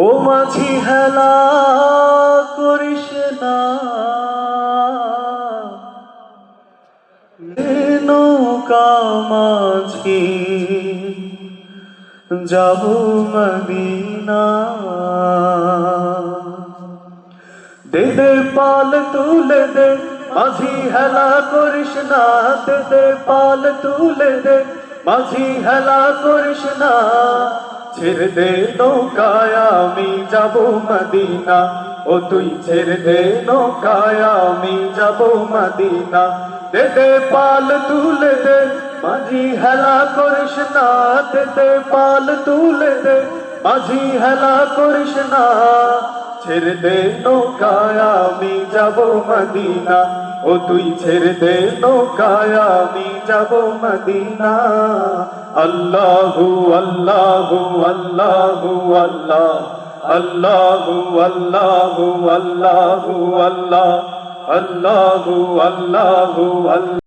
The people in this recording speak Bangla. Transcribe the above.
ও মাঝি হেলা করিস না, নৌকা মাঝি যাব মদিনা। দে দে পাল তুলে দে, মাঝি হেলা করিস না, দে দে পাল তুলে দে, মাঝি হেলা করিস না। ছেড়ে দে নৌকায় আমি যাব মদিনা, ও তুই ছেড়ে দে নৌকায় আমি যাব মদিনা। দে দে পাল তুলে দে, মাঝি হেলা করিস না, দে দে পাল তুলে দে, মাঝি হেলা করিস না। ছেড়ে দে নৌকায় আমি যাব মদিনা, ও তুই ছেড়ে দে নৌকায় আমি যাব মদিনা। আল্লাহু আল্লাহু আল্লাহু আল্লাহ, আল্লাহু আল্লাহু আল্লাহু আল্লাহ, আল্লাহু আল্লাহু আল্লাহ।